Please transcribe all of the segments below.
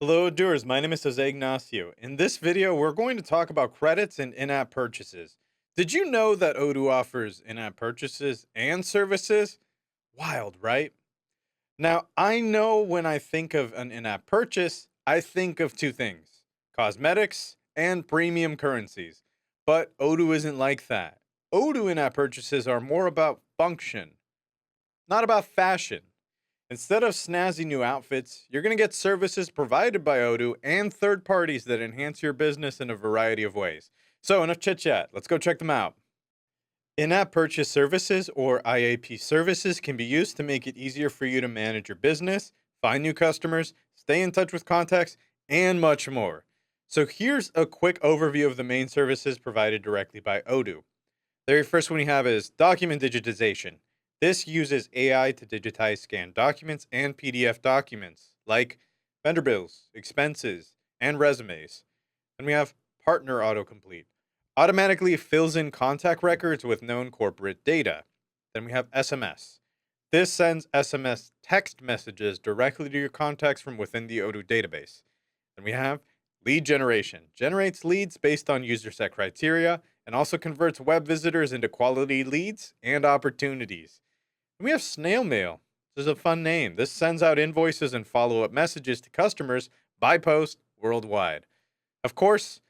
Hello, doers. My name is Jose Ignacio. In this video, we're going to talk about credits and in app purchases. Did you know that Odoo offers in app purchases and services? Wild, right? Now, I know when I think of an in app purchase, I think of two things: cosmetics and premium currencies. But Odoo isn't like that. Odoo in app purchases are more about function, not about fashion. Instead of snazzy new outfits, you're going to get services provided by Odoo and third parties that enhance your business in a variety of ways. So, enough chit chat. Let's go check them out. In app purchase services, or IAP services, can be used to make it easier for you to manage your business, find new customers, stay in touch with contacts, and much more. So, here's a quick overview of the main services provided directly by Odoo. The very first one we have is document digitization. This uses AI to digitize scanned documents and PDF documents like vendor bills, expenses, and resumes. Then we have partner autocomplete. Automatically fills in contact records with known corporate data. Then we have SMS. This sends SMS text messages directly to your contacts from within the Odoo database. Then we have lead generation. Generates leads based on user set criteria and also converts web visitors into quality leads and opportunities. And we have snail mail. This is a fun name. This sends out invoices and follow up messages to customers by post worldwide. Of course,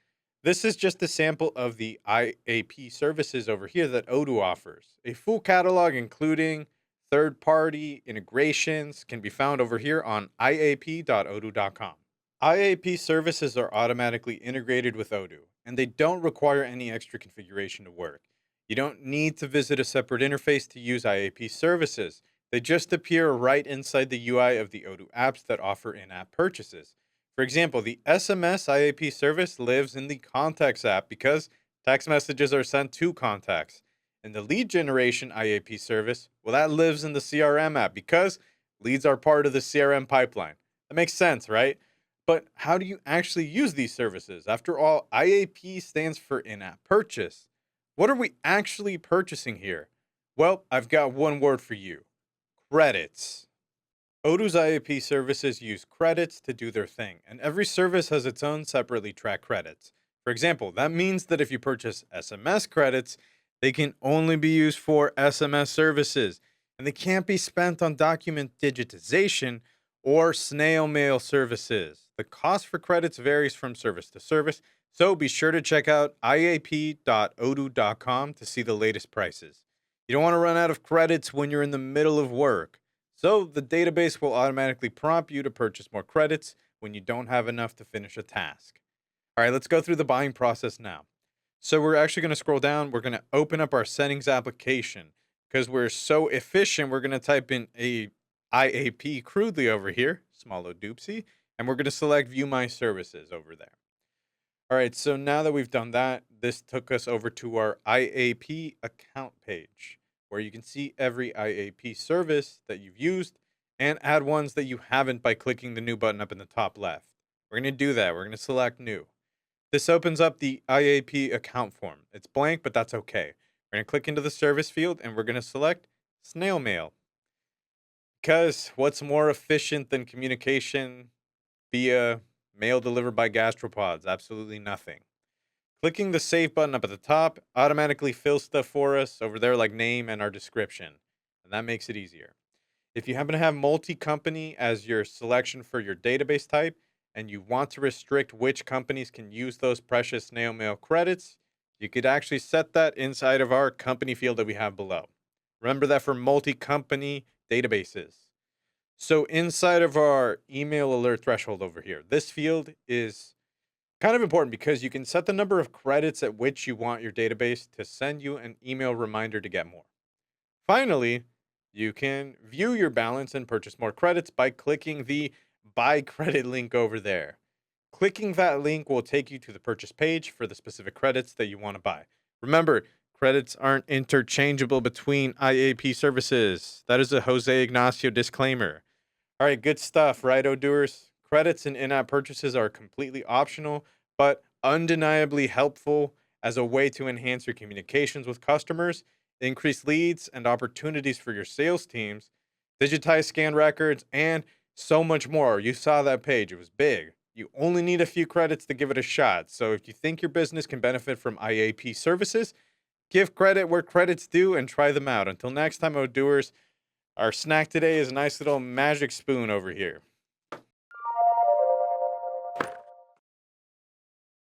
this is just a sample of the IAP services over here that Odoo offers. A full catalog, including third party integrations, can be found over here on iap.odoo.com. IAP services are automatically integrated with Odoo, and they don't require any extra configuration to work. You don't need to visit a separate interface to use IAP services. They just appear right inside the UI of the Odoo apps that offer in app purchases. For example, the SMS IAP service lives in the Contacts app because text messages are sent to contacts. And the lead generation IAP service, well, that lives in the CRM app because leads are part of the CRM pipeline. That makes sense, right? But how do you actually use these services? After all, IAP stands for in app purchase. What are we actually purchasing here? Well, I've got one word for you: credits. Odoo's IAP services use credits to do their thing, and every service has its own separately tracked credits. For example, that means that if you purchase SMS credits, they can only be used for SMS services, and they can't be spent on document digitization or snail mail services. The cost for credits varies from service to service, so be sure to check out iap.odoo.com to see the latest prices. You don't want to run out of credits when you're in the middle of work. So the database will automatically prompt you to purchase more credits when you don't have enough to finish a task. All right, let's go through the buying process now. So we're actually going to scroll down. We're going to open up our settings application. Because we're so efficient, we're going to type in a IAP crudely over here, small o doopsie, and we're going to select view my services over there. All right, so now that we've done that, this took us over to our IAP account page where you can see every IAP service that you've used and add ones that you haven't by clicking the new button up in the top left. We're going to do that. We're going to select new. This opens up the IAP account form. It's blank, but that's okay. We're going to click into the service field and we're going to select snail mail. Because what's more efficient than communication via mail delivered by gastropods? Absolutely nothing. Clicking the save button up at the top automatically fills stuff for us over there, like name and our description, and that makes it easier. If you happen to have multi company as your selection for your database type and you want to restrict which companies can use those precious snail mail credits, you could actually set that inside of our company field that we have below. Remember that for multi company databases. So, inside of our email alert threshold over here, this field is kind of important because you can set the number of credits at which you want your database to send you an email reminder to get more. Finally, you can view your balance and purchase more credits by clicking the buy credit link over there. Clicking that link will take you to the purchase page for the specific credits that you want to buy. Remember, credits aren't interchangeable between IAP services. That is a Jose Ignacio disclaimer. All right, good stuff, right, Odooers? Credits and in app purchases are completely optional, but undeniably helpful as a way to enhance your communications with customers, increase leads and opportunities for your sales teams, digitize scanned records, and So much more. You saw that page, it was big. You only need a few credits to give it a shot. So if you think your business can benefit from IAP services, give credit where credit's due and try them out. Until next time, Odooers, our snack today is a nice little magic spoon over here.